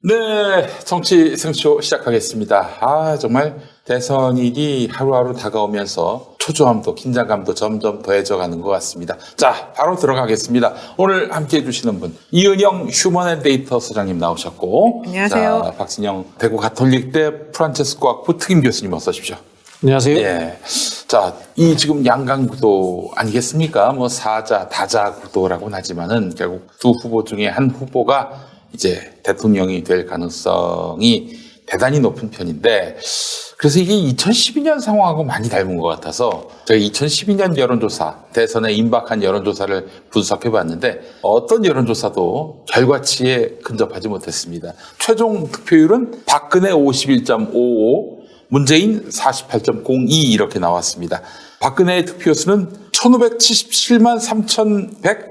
네, 정치 생쇼 시작하겠습니다. 정말 대선일이 하루하루 다가오면서 초조함도 긴장감도 점점 더해져 가는 것 같습니다. 자, 바로 들어가겠습니다. 오늘 함께 해주시는 분, 이은영 휴먼앤데이터 소장님 나오셨고, 안녕하세요. 자, 박진영 대구 가톨릭대 프란체스코 학부 특임 교수님 어서 오십시오. 안녕하세요. 예. 자, 이 지금 양강구도 아니겠습니까? 뭐 사자, 다자 구도라고는 하지만은 결국 두 후보 중에 한 후보가 이제 대통령이 될 가능성이 대단히 높은 편인데, 그래서 이게 2012년 상황하고 많이 닮은 것 같아서 제가 2012년 여론조사, 대선에 임박한 여론조사를 분석해 봤는데 어떤 여론조사도 결과치에 근접하지 못했습니다. 최종 득표율은 박근혜 51.55, 문재인 48.02 이렇게 나왔습니다. 박근혜의 득표수는 1577만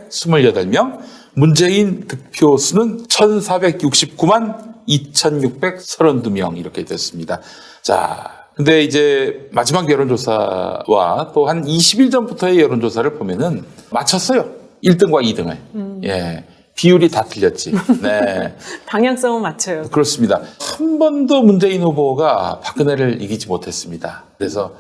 3128명, 문재인 득표수는 1469만 2632명 이렇게 됐습니다. 자, 근데 이제 마지막 여론조사와 또 한 20일 전부터의 여론조사를 보면은 맞췄어요. 1등과 2등을. 예. 비율이 다 틀렸지. 네. 방향성은 맞춰요. 그렇습니다. 한 번도 문재인 후보가 박근혜를 이기지 못했습니다. 그래서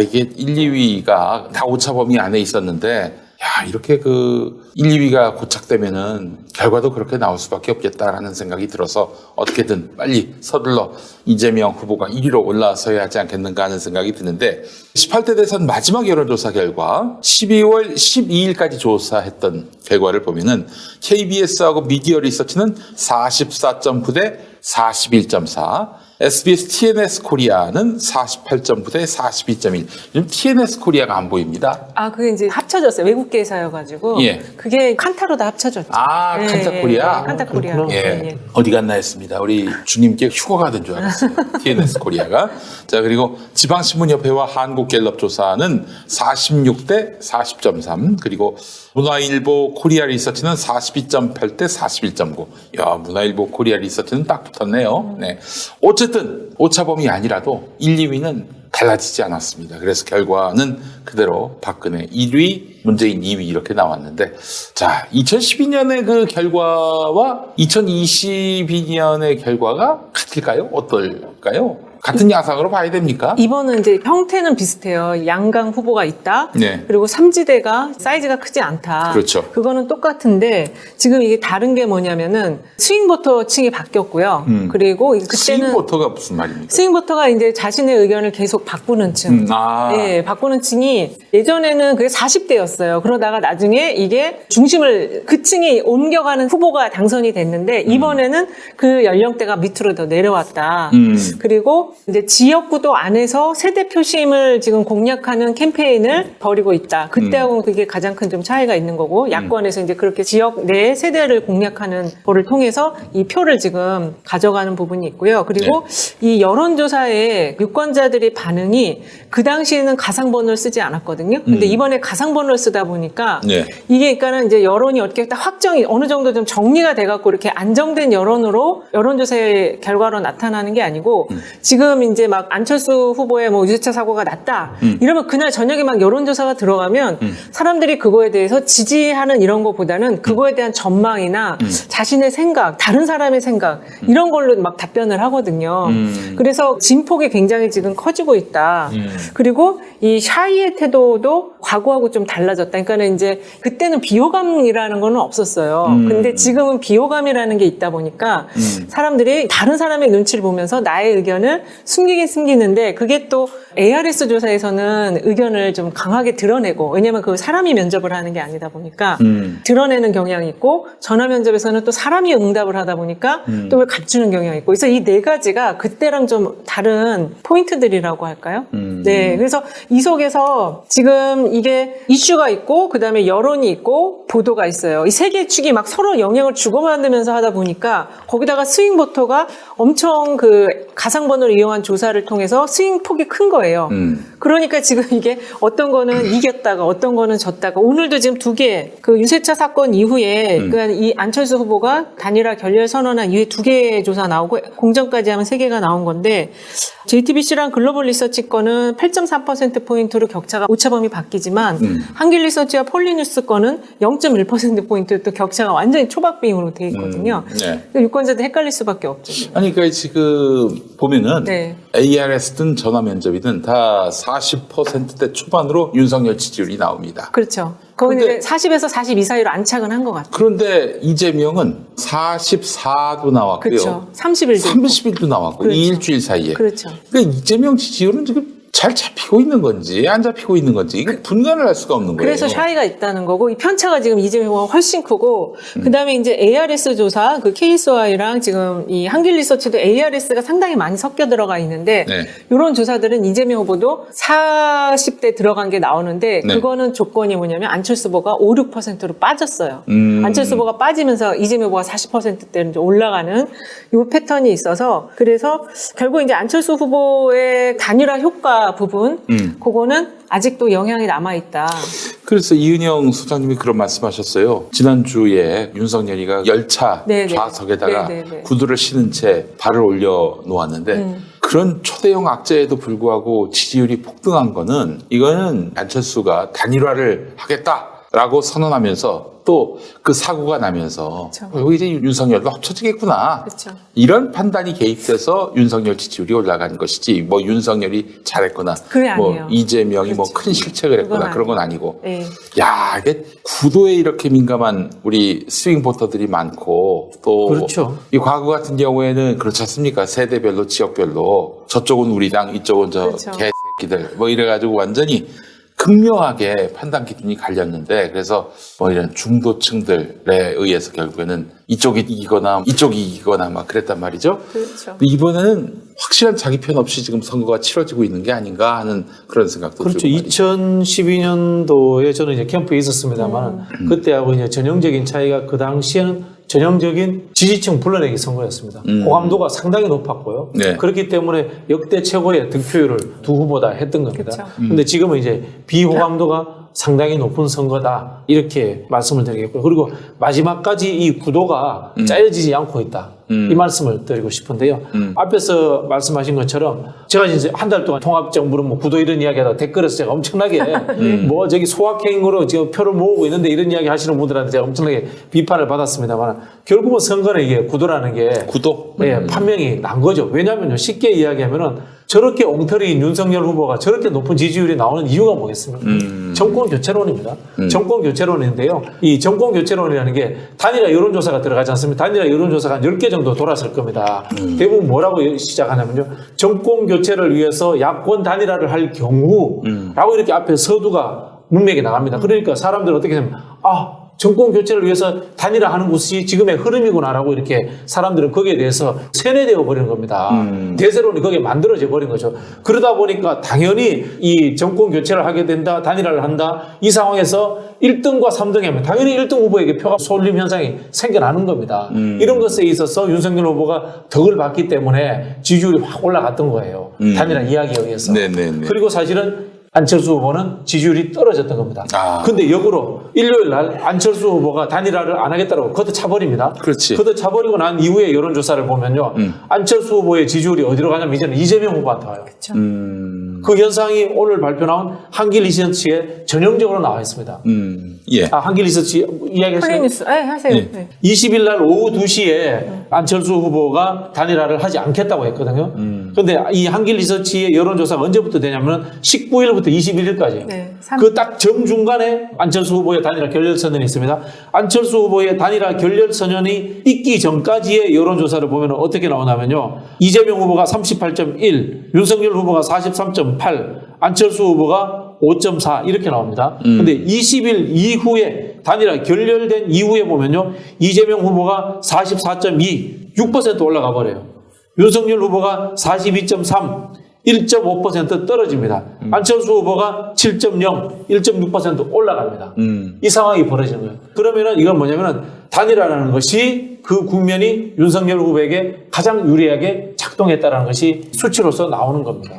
이게 1, 2위가 다 오차 범위 안에 있었는데 이렇게 1, 2위가 고착되면은 결과도 그렇게 나올 수밖에 없겠다라는 생각이 들어서 어떻게든 빨리 서둘러 이재명 후보가 1위로 올라서야 하지 않겠는가 하는 생각이 드는데 18대 대선 마지막 여론조사 결과 12월 12일까지 조사했던 결과를 보면은 KBS하고 미디어 리서치는 44.9대 41.4, SBS TNS 코리아는 48.9 대 42.1. 지금 TNS 코리아가 안 보입니다. 그게 이제 합쳐졌어요. 외국계사여가지고. 예. 그게 칸타로 다 합쳐졌죠. 칸타 코리아? 칸타 코리아. 예. 어디 갔나 했습니다. 우리 주님께 휴가 가던 줄 알았어요. TNS 코리아가. 자, 그리고 지방신문협회와 한국갤럽 조사는 46대 40.3. 그리고 문화일보 코리아 리서치는 42.8 대 41.9. 문화일보 코리아 리서치는 딱 붙었네요. 네. 어쨌든 오차범위 아니라도 1, 2위는 달라지지 않았습니다. 그래서 결과는 그대로 박근혜 1위, 문재인 2위 이렇게 나왔는데, 자, 2012년의 그 결과와 2022년의 결과가 같을까요? 어떨까요? 같은 야상으로 봐야 됩니까? 이번은 이제 형태는 비슷해요. 양강 후보가 있다. 네. 그리고 삼지대가 사이즈가 크지 않다. 그렇죠. 그거는 똑같은데 지금 이게 다른 게 뭐냐면은 스윙보터층이 바뀌었고요. 그리고 그때는 스윙보터가 무슨 말입니까? 스윙보터가 이제 자신의 의견을 계속 바꾸는 층. 예, 바꾸는 층이 예전에는 그게 40대였어요. 그러다가 나중에 이게 중심을 그 층이 옮겨가는 후보가 당선이 됐는데 이번에는 그 연령대가 밑으로 더 내려왔다. 그리고 이제 지역구도 안에서 세대 표심을 지금 공략하는 캠페인을 벌이고 있다. 그때하고는 그게 가장 큰 좀 차이가 있는 거고 야권에서 이제 그렇게 지역 내 세대를 공략하는 거를 통해서 이 표를 지금 가져가는 부분이 있고요. 그리고 이 여론조사에 유권자들의 반응이 그 당시에는 가상번호를 쓰지 않았거든요. 근데 이번에 가상번호를 쓰다 보니까 이게 그러니까는 이제 여론이 어떻게 딱 확정이 어느 정도 좀 정리가 돼갖고 이렇게 안정된 여론으로 여론조사의 결과로 나타나는 게 아니고 지금 이제 막 안철수 후보의 뭐 유세차 사고가 났다. 이러면 그날 저녁에 막 여론조사가 들어가면 사람들이 그거에 대해서 지지하는 이런 거보다는 그거에 대한 전망이나 자신의 생각, 다른 사람의 생각 이런 걸로 막 답변을 하거든요. 그래서 진폭이 굉장히 지금 커지고 있다. 그리고 이 샤이의 태도도 과거하고 좀 달라졌다. 그러니까는 이제 그때는 비호감이라는 거는 없었어요. 근데 지금은 비호감이라는 게 있다 보니까 사람들이 다른 사람의 눈치를 보면서 나의 의견을 숨기긴 숨기는데 그게 또 ARS 조사에서는 의견을 좀 강하게 드러내고 왜냐면 그 사람이 면접을 하는 게 아니다 보니까 드러내는 경향이 있고 전화 면접에서는 또 사람이 응답을 하다 보니까 또 감추는 경향이 있고 그래서 이 네 가지가 그때랑 좀 다른 포인트들이라고 할까요? 네, 그래서 이 속에서 지금 이게 이슈가 있고 그다음에 여론이 있고 보도가 있어요. 이 세 개의 축이 막 서로 영향을 주고받으면서 하다 보니까 거기다가 스윙보터가 엄청 그 가상번호를 이용한 조사를 통해서 스윙폭이 큰 거예요. 거예요. 그러니까 지금 이게 어떤 거는 이겼다가 어떤 거는 졌다가 오늘도 지금 두 개, 그 유세차 사건 이후에 그러니까 이 안철수 후보가 단일화 결렬 선언한 이후에 두 개의 조사 나오고 공정까지 하면 세 개가 나온 건데 JTBC랑 글로벌 리서치 거는 8.4%포인트로 격차가 오차범위 바뀌지만 한길리서치와 폴리뉴스 거는 0.1%포인트 또 격차가 완전히 초박빙으로 돼 있거든요. 네. 유권자들 헷갈릴 수밖에 없죠. 아니, 그러니까 지금 보면은 네. ARS든 전화 면접이든 다 40%대 초반으로 윤석열 지지율이 나옵니다. 그렇죠. 거기는 40에서 42 사이로 안착은 한 것 같아요. 그런데 이재명은 44도 나왔고요. 그렇죠. 30일도 30일도 나왔고 그렇죠. 이 일주일 사이에. 그렇죠. 그러니까 이재명 지지율은 지금 잘 잡히고 있는 건지 안 잡히고 있는 건지 이거 분간을 할 수가 없는 거예요. 그래서 차이가 있다는 거고 이 편차가 지금 이재명 후보가 훨씬 크고 그다음에 이제 ARS 조사 그 KSY랑 지금 이 한길리서치도 ARS가 상당히 많이 섞여 들어가 있는데 네. 이런 조사들은 이재명 후보도 40대 들어간 게 나오는데 네. 그거는 조건이 뭐냐면 안철수 후보가 5, 6%로 빠졌어요. 안철수 후보가 빠지면서 이재명 후보가 40%대로 이제 올라가는 이 패턴이 있어서 그래서 결국 이제 안철수 후보의 단일화 효과 부분 그거는 아직도 영향이 남아있다. 그래서 이은영 소장님이 그런 말씀하셨어요. 지난주에 윤석열이가 열차 네네. 좌석에다가 네네네. 구두를 신은 채 발을 올려 놓았는데 그런 초대형 악재에도 불구하고 지지율이 폭등한 거는 이거는 안철수가 단일화를 하겠다라고 선언하면서 또 그 사고가 나면서 여기 이제 윤석열도 합쳐지겠구나. 그렇죠. 이런 판단이 개입돼서 윤석열 지지율이 올라가는 것이지 뭐 윤석열이 잘했거나 그게 뭐 아니에요. 이재명이 뭐 그렇죠. 큰 실책을 했거나 그건 그런 건 아니고 네. 야 이게 구도에 이렇게 민감한 우리 스윙 보터들이 많고 또 그렇죠. 이 과거 같은 경우에는 그렇지 않습니까? 세대별로 지역별로 저쪽은 우리 당 이쪽은 저 그렇죠. 개새끼들 뭐 이래가지고 완전히 극명하게 판단 기준이 갈렸는데 그래서 뭐 이런 중도층들에 의해서 결국에는 이쪽이 이기거나 막 그랬단 말이죠. 그렇죠. 근데 이번에는 확실한 자기 편 없이 지금 선거가 치러지고 있는 게 아닌가 하는 그런 생각도 그렇죠. 들고 말이죠. 2012년도에 저는 이제 캠프에 있었습니다만 그때하고 이제 전형적인 차이가 그 당시에는 전형적인 지지층 불러내기 선거였습니다. 호감도가 상당히 높았고요. 네. 그렇기 때문에 역대 최고의 득표율을 두 후보 다 했던 겁니다. 그렇죠. 근데 지금은 이제 비호감도가 상당히 높은 선거다 이렇게 말씀을 드리겠고요. 그리고 마지막까지 이 구도가 짜여지지 않고 있다. 이 말씀을 드리고 싶은데요. 앞에서 말씀하신 것처럼 제가 이제 한 달 동안 통합정부로 뭐 구도 이런 이야기하다가 댓글에서 제가 엄청나게 뭐 저기 소확행으로 지금 표를 모으고 있는데 이런 이야기 하시는 분들한테 제가 엄청나게 비판을 받았습니다만 결국은 선거는 이게 구도라는 게 구도? 예, 판명이 난 거죠. 왜냐하면요. 쉽게 이야기하면은 저렇게 엉터리인 윤석열 후보가 저렇게 높은 지지율이 나오는 이유가 뭐겠습니까? 정권 교체론입니다. 정권 교체론인데요. 이 정권 교체론이라는 게 단일화 여론조사가 들어가지 않습니까? 단일화 여론조사가 한 10개 정도 돌았을 겁니다. 대부분 뭐라고 시작하냐면요. 정권 교체를 위해서 야권 단일화를 할 경우라고 이렇게 앞에 서두가 문맥이 나갑니다. 그러니까 사람들은 어떻게 하냐면 정권 교체를 위해서 단일화하는 것이 지금의 흐름이구나라고 이렇게 사람들은 거기에 대해서 세뇌되어 버리는 겁니다. 대세론이 거기에 만들어져 버린 거죠. 그러다 보니까 당연히 이 정권 교체를 하게 된다, 단일화를 한다. 이 상황에서 1등과 3등이 하면 당연히 1등 후보에게 표가 쏠림 현상이 생겨나는 겁니다. 이런 것에 있어서 윤석열 후보가 덕을 봤기 때문에 지지율이 확 올라갔던 거예요. 단일화 이야기에 의해서. 네네네. 그리고 사실은 안철수 후보는 지지율이 떨어졌던 겁니다. 근데 역으로 일요일 날 안철수 후보가 단일화를 안 하겠다고 걷어차버립니다. 그렇지. 걷어차버리고 난 이후에 여론조사를 보면요. 안철수 후보의 지지율이 어디로 가냐면 이제는 이재명 후보한테 와요. 그렇죠. 그 현상이 오늘 발표 나온 한길리서치에 전형적으로 나와 있습니다. 예. 한길리서치 이야기하시죠? 폴리뉴스, 네, 하세요. 네. 네. 20일 날 오후 2시에 안철수 후보가 단일화를 하지 않겠다고 했거든요. 그런데 이 한길리서치의 여론조사가 언제부터 되냐면 19일부터 21일까지. 네, 그 딱 정중간에 안철수 후보의 단일화 결렬선언이 있습니다. 안철수 후보의 단일화 결렬선언이 있기 전까지의 여론조사를 보면 어떻게 나오냐면요. 이재명 후보가 38.1, 윤석열 후보가 43.8, 안철수 후보가 5.4 이렇게 나옵니다. 근데 20일 이후에 단일화 결렬된 이후에 보면요. 이재명 후보가 44.2, 6% 올라가 버려요. 윤석열 후보가 42.3, 1.5% 떨어집니다. 안철수 후보가 7.0, 1.6% 올라갑니다. 이 상황이 벌어지는 거예요. 그러면은 이건 뭐냐면은 단일화라는 것이 그 국면이 윤석열 후보에게 가장 유리하게 작동했다는 것이 수치로서 나오는 겁니다.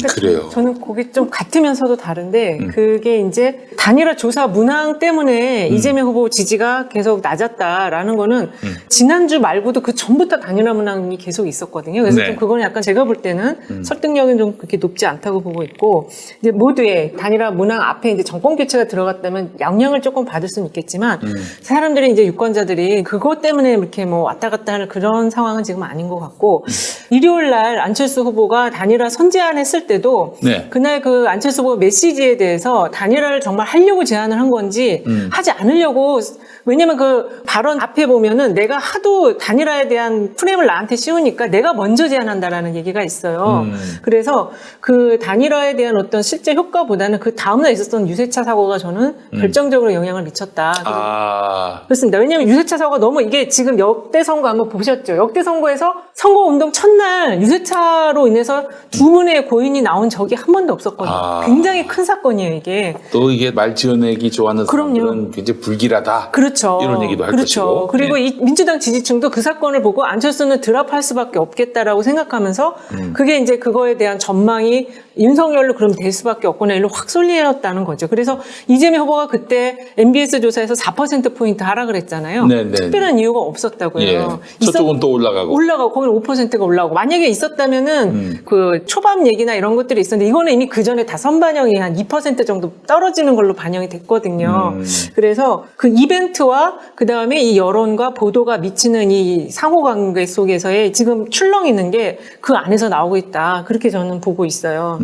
그래요. 저는 그게 좀 같으면서도 다른데 그게 이제 단일화 조사 문항 때문에 이재명 후보 지지가 계속 낮았다라는 거는 지난주 말고도 그 전부터 단일화 문항이 계속 있었거든요. 그래서 네. 좀 그건 약간 제가 볼 때는 설득력은 좀 그렇게 높지 않다고 보고 있고 이제 모두의 단일화 문항 앞에 이제 정권 교체가 들어갔다면 영향을 조금 받을 수는 있겠지만 사람들이 이제 유권자들이 그것 때문에 이렇게 뭐 왔다 갔다 하는 그런 상황은 지금 아닌 것 같고 일요일 날 안철수 후보가 단일화 선제안했을 때도 네. 그날 그 안철수 후보 메시지에 대해서 단일화를 정말 하려고 제안을 한 건지 하지 않으려고 왜냐면 그 발언 앞에 보면은 내가 하도 단일화에 대한 프레임을 나한테 씌우니까 내가 먼저 제안한다라는 얘기가 있어요. 그래서 그 단일화에 대한 어떤 실제 효과보다는 그 다음날 있었던 유세차 사고가 저는 결정적으로 영향을 미쳤다. 그렇습니다. 왜냐하면 유세차 사고가 너무 이게 지금 역대 선거 한번 보셨죠? 역대 선거에서 선거운동 첫날 유세차로 인해서 두 분의 고인이 나온 적이 한 번도 없었거든요. 굉장히 큰 사건이에요, 이게. 또 이게 말 지어내기 좋아하는 사람들은 굉장히 불길하다. 그렇죠. 이런 얘기도 할 그렇죠. 것이고. 그리고 이 민주당 지지층도 그 사건을 보고 안철수는 드랍할 수밖에 없겠다라고 생각하면서 그게 이제 그거에 대한 전망이 윤석열로 그럼 될 수밖에 없구나 일로 확 쏠리었다는 거죠. 그래서 이재명 후보가 그때 MBS 조사에서 4%포인트 하락을 했잖아요. 네네. 특별한 이유가 없었다고요. 예. 저쪽은 또 올라가고. 거기는 5%가 올라오고. 만약에 있었다면은 그 초반 얘기나 이런 것들이 있었는데 이거는 이미 그 전에 다 선반영이 한 2% 정도 떨어지는 걸로 반영이 됐거든요. 그래서 그 이벤트와 그 다음에 이 여론과 보도가 미치는 이 상호관계 속에서의 지금 출렁 있는 게 그 안에서 나오고 있다. 그렇게 저는 보고 있어요.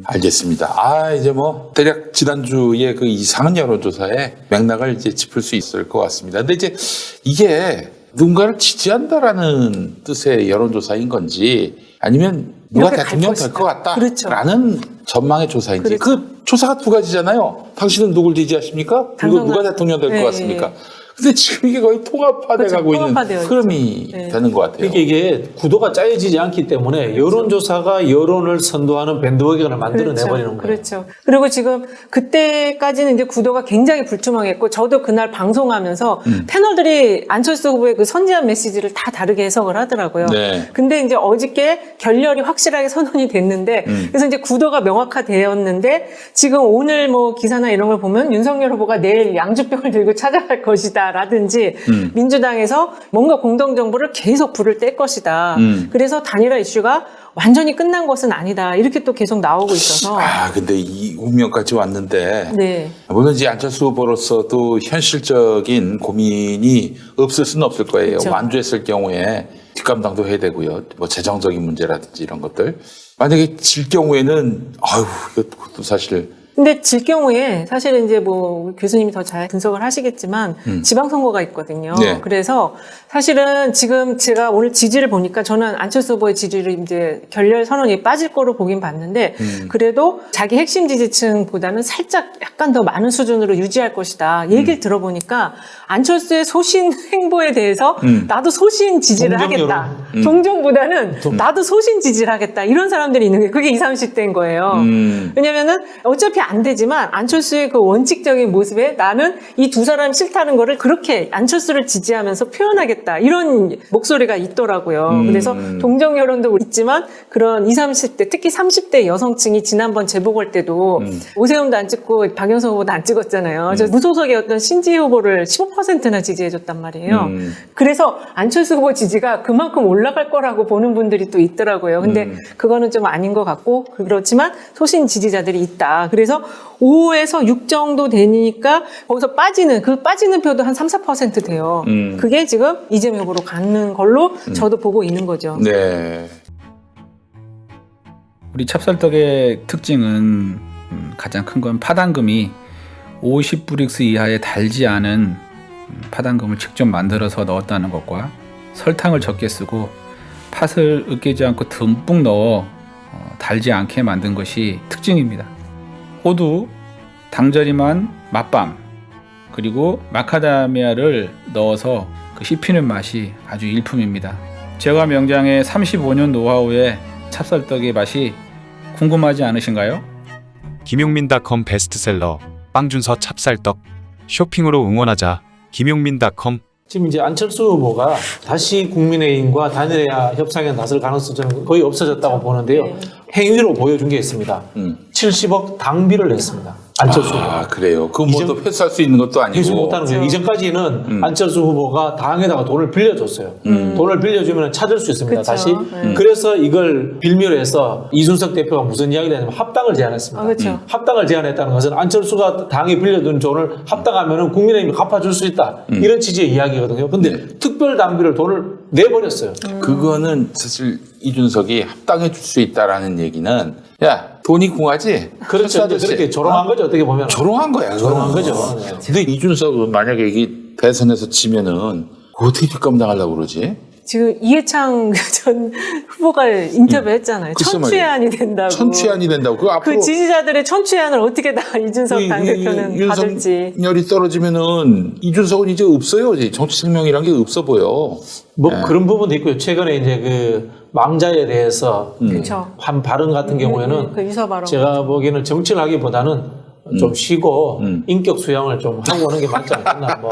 알겠습니다. 이제 뭐 대략 지난주에 그 이상한 여론조사의 맥락을 이제 짚을 수 있을 것 같습니다. 근데 이제 이게 누군가를 지지한다라는 뜻의 여론조사인 건지 아니면 누가 대통령 될 것 같다라는 전망의 조사인지 그 조사가 두 가지잖아요. 당신은 누굴 지지하십니까? 그리고 누가 대통령 될 것 같습니까? 근데 지금 이게 거의 통합화돼가고 있는 흐름이 되는 것 같아요. 이게 구도가 짜여지지 않기 때문에 여론조사가 여론을 선도하는 밴드워킹을 만들어내버리는 거예요. 그렇죠. 그리고 지금 그때까지는 이제 구도가 굉장히 불투명했고 저도 그날 방송하면서 패널들이 안철수 후보의 그 선제한 메시지를 다 다르게 해석을 하더라고요. 네. 근데 이제 어저께 결렬이 확실하게 선언이 됐는데 그래서 이제 구도가 명확화되었는데 지금 오늘 뭐 기사나 이런 걸 보면 윤석열 후보가 내일 양주병을 들고 찾아갈 것이다. 라든지 민주당에서 뭔가 공동정보를 계속 불을 뗄 것이다. 그래서 단일화 이슈가 완전히 끝난 것은 아니다. 이렇게 또 계속 나오고 있어서. 근데 이 운명까지 왔는데. 네. 물론 이제 안철수 후보로서도 현실적인 고민이 없을 수는 없을 거예요. 그렇죠. 완주했을 경우에 뒷감당도 해야 되고요. 뭐 재정적인 문제라든지 이런 것들. 만약에 질 경우에는, 이것도 사실. 근데 질 경우에 사실은 이제 뭐 교수님이 더 잘 분석을 하시겠지만 지방선거가 있거든요. 네. 그래서 사실은 지금 제가 오늘 지지를 보니까 저는 안철수 후보의 지지를 이제 결렬 선언이 빠질 거로 보긴 봤는데 그래도 자기 핵심 지지층보다는 살짝 약간 더 많은 수준으로 유지할 것이다. 얘기를 들어보니까 안철수의 소신 행보에 대해서 나도 소신 지지를 하겠다. 동정보다는 나도 소신 지지를 하겠다. 이런 사람들이 있는 게 그게 20, 30대인 거예요. 왜냐면은 어차피 안 되지만 안철수의 그 원칙적인 모습에 나는 이 두 사람 싫다는 거를 그렇게 안철수를 지지하면서 표현하겠다. 이런 목소리가 있더라고요. 그래서 동정 여론도 있지만 그런 20, 30대 특히 30대 여성층이 지난번 재보궐 때도 오세훈도 안 찍고 박영선 후보도 안 찍었잖아요. 저 무소속의 어떤 신지혜 후보를 15%나 지지해줬단 말이에요. 그래서 안철수 후보 지지가 그만큼 올라갈 거라고 보는 분들이 또 있더라고요. 근데 그거는 좀 아닌 것 같고 그렇지만 소신 지지자들이 있다. 그래서 5에서 6 정도 되니까 거기서 빠지는 표도 한 3, 4% 돼요. 그게 지금 이재명 후보로 가는 걸로 저도 보고 있는 거죠. 네. 우리 찹쌀떡의 특징은 가장 큰 건 파당금이 50브릭스 이하의 달지 않은 파당금을 직접 만들어서 넣었다는 것과 설탕을 적게 쓰고 팥을 으깨지 않고 듬뿍 넣어 달지 않게 만든 것이 특징입니다. 호두, 당절임한 맛밤, 그리고 마카다미아를 넣어서 그 씹히는 맛이 아주 일품입니다. 제과 명장의 35년 노하우의 찹쌀떡의 맛이 궁금하지 않으신가요? 김용민닷컴 베스트셀러 빵준서 찹쌀떡 쇼핑으로 응원하자 김용민닷컴 지금 이제 안철수 후보가 다시 국민의힘과 단일화 협상에 나설 가능성이 저는 거의 없어졌다고 보는데요. 네. 행위로 보여준 게 있습니다. 70억 당비를 냈습니다. 안철수 후보. 아, 그래요. 그거 뭐또 회수할 수 있는 것도 아니고. 회수 못하는 거예요. 이전까지는 안철수 후보가 당에다가 돈을 빌려줬어요. 돈을 빌려주면 찾을 수 있습니다. 그쵸. 다시. 그래서 이걸 빌미로 해서 이준석 대표가 무슨 이야기를 했냐면 합당을 제안했습니다. 그렇죠. 합당을 제안했다는 것은 안철수가 당에 빌려준 돈을 합당하면 국민의힘이 갚아줄 수 있다. 이런 취지의 이야기거든요. 근데 특별 당비를 돈을 내버렸어요. 그거는 사실 이준석이 합당해 줄 수 있다라는 얘기는 야, 돈이 궁하지? 그렇죠. 이제 그렇게 조롱한 거죠. 어떻게 보면. 조롱한 거야. 조롱한 거죠. 네. 근데 이준석은 만약에 이게 대선에서 지면은 어떻게 뒷감 당하려고 그러지? 지금 이해창 전 후보가 인터뷰했잖아요. 글쎄 천추해안이 된다고. 천추해안이 된다고. 그 앞으로 그 지지자들의 천추해안을 어떻게 다 이준석 당대표는 받을지. 윤석열이 떨어지면은 이준석은 이제 없어요. 이제 정치 생명이란 게 없어 보여. 뭐 그런 부분도 있고요. 최근에 이제 그 망자에 대해서 그렇죠. 한 발언 같은 경우에는 그 유서 발언. 제가 보기에는 정치를 하기보다는 좀 쉬고 인격 수양을 좀 하고 오는 게 맞지 않겠나 뭐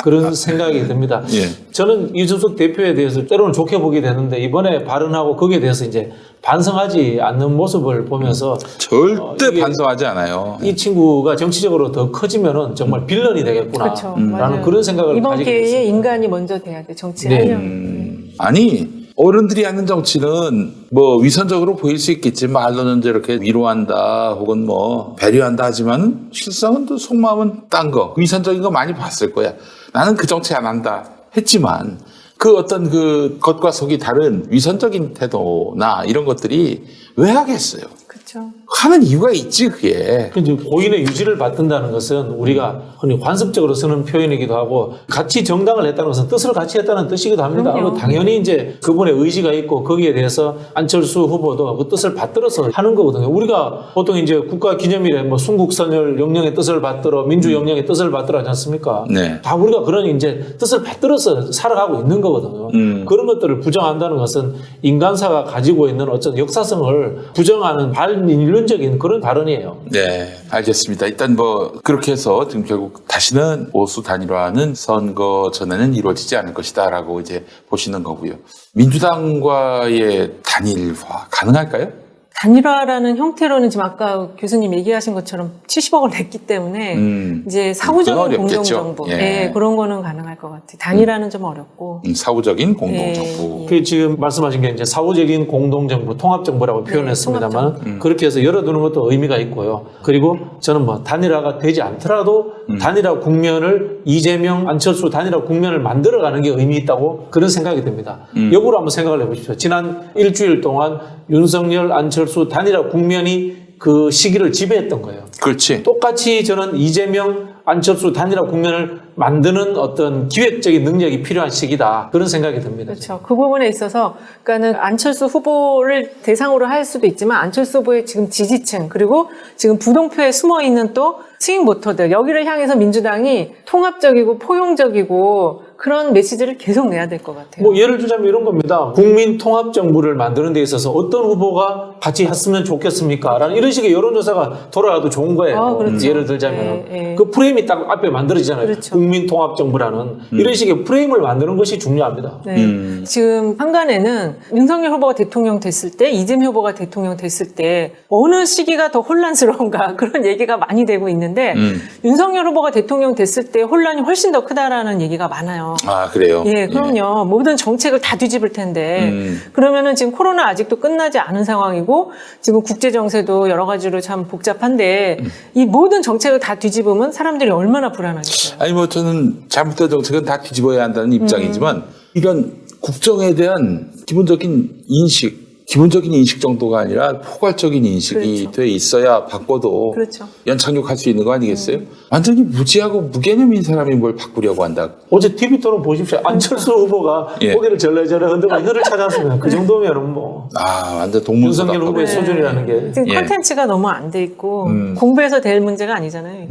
그런 생각이 듭니다. 예. 저는 이준석 대표에 대해서 때로는 좋게 보게 되는데 이번에 발언하고 거기에 대해서 이제 반성하지 않는 모습을 보면서 절대 이게 반성하지 않아요. 이 친구가 정치적으로 더 커지면은 정말 빌런이 되겠구나 그렇죠. 라는 맞아요. 그런 생각을 이번 가지게 기회에 됐습니다. 인간이 먼저 돼야 돼. 네. 정치하려면. 아니 어른들이 하는 정치는 뭐 위선적으로 보일 수 있겠지. 말로는 저렇게 위로한다 혹은 뭐 배려한다 하지만 실상은 또 속마음은 딴 거. 위선적인 거 많이 봤을 거야. 나는 그 정치 안 한다 했지만 그 어떤 그 겉과 속이 다른 위선적인 태도나 이런 것들이 왜 하겠어요? 그렇죠. 하는 이유가 있지 그게. 이제 고인의 유지를 받든다는 것은 우리가 흔히 관습적으로 쓰는 표현이기도 하고 같이 정당을 했다는 것은 뜻을 같이 했다는 뜻이기도 합니다. 그럼요. 당연히 이제 그분의 의지가 있고 거기에 대해서 안철수 후보도 그 뜻을 받들어서 하는 거거든요. 우리가 보통 이제 국가기념일에 뭐 순국선열 영령의 뜻을 받들어 민주영령의 뜻을 받들어 하지 않습니까? 네. 다 우리가 그런 이제 뜻을 받들어서 살아가고 있는 거거든요. 그런 것들을 부정한다는 것은 인간사가 가지고 있는 어떤 역사성을 부정하는 반인륜적인 그런 발언이에요. 네, 알겠습니다. 일단 뭐 그렇게 해서 지금 결국 다시는 보수 단일화는 선거 전에는 이루어지지 않을 것이다라고 이제 보시는 거고요. 민주당과의 단일화 가능할까요? 단일화라는 형태로는 지금 아까 교수님 얘기하신 것처럼 70억을 냈기 때문에 이제 사후적인 그건 어렵겠죠. 공동정부 예. 네, 그런 거는 가능할 것 같아요. 단일화는 좀 어렵고. 사후적인 공동정부. 예. 그 지금 말씀하신 게 이제 사후적인 공동정부, 통합정부라고 표현했습니다만 그렇게 해서 열어두는 것도 의미가 있고요. 그리고 저는 뭐 단일화가 되지 않더라도 단일화 국면을 이재명, 안철수 단일화 국면을 만들어가는 게 의미 있다고 그런 생각이 듭니다. 역으로 한번 생각을 해보십시오. 지난 일주일 동안 윤석열, 안철수 단일화 국면이 그 시기를 지배했던 거예요. 그렇지. 똑같이 저는 이재명, 안철수 단일화 국면을 만드는 어떤 기획적인 능력이 필요한 시기다. 그런 생각이 듭니다. 그렇죠. 그 부분에 있어서 그러니까는 안철수 후보를 대상으로 할 수도 있지만 안철수 후보의 지금 지지층 그리고 지금 부동표에 숨어 있는 또 스윙 보터들 여기를 향해서 민주당이 통합적이고 포용적이고 그런 메시지를 계속 내야 될 것 같아요. 뭐 예를 들자면 이런 겁니다. 국민 통합 정부를 만드는 데 있어서 어떤 후보가 같이 했으면 좋겠습니까? 라는 이런 식의 여론조사가 돌아가도 좋은 거예요. 그렇죠. 예를 들자면 예. 그 프레임이 딱 앞에 만들어지잖아요. 그렇죠. 국민 통합 정부라는 이런 식의 프레임을 만드는 것이 중요합니다. 네. 지금 한간에는 윤석열 후보가 대통령 됐을 때, 이재명 후보가 대통령 됐을 때 어느 시기가 더 혼란스러운가 그런 얘기가 많이 되고 있는데 윤석열 후보가 대통령 됐을 때 혼란이 훨씬 더 크다라는 얘기가 많아요. 아, 그래요? 예, 그럼요. 모든 정책을 다 뒤집을 텐데 그러면은 지금 코로나 아직도 끝나지 않은 상황이고 지금 국제 정세도 여러 가지로 참 복잡한데 이 모든 정책을 다 뒤집으면 사람들이 얼마나 불안하겠어요. 아니 뭐 저는 잘못된 정책은 다 뒤집어야 한다는 입장이지만 이런 국정에 대한 기본적인 인식 정도가 아니라 포괄적인 인식이 그렇죠. 돼 있어야 바꿔도 그렇죠. 연착륙할 수 있는 거 아니겠어요? 완전히 무지하고 무개념인 사람이 뭘 바꾸려고 한다. 어제 TV 토론 보십시오. 안철수 후보가 예. 고개를 절레절레 흔들고 혀를 찾았으면 그 정도면 뭐 아, 완전 동문서답. 윤석열 후보의 수준이라는 게 지금 예. 콘텐츠가 너무 안 돼 있고 공부해서 될 문제가 아니잖아요.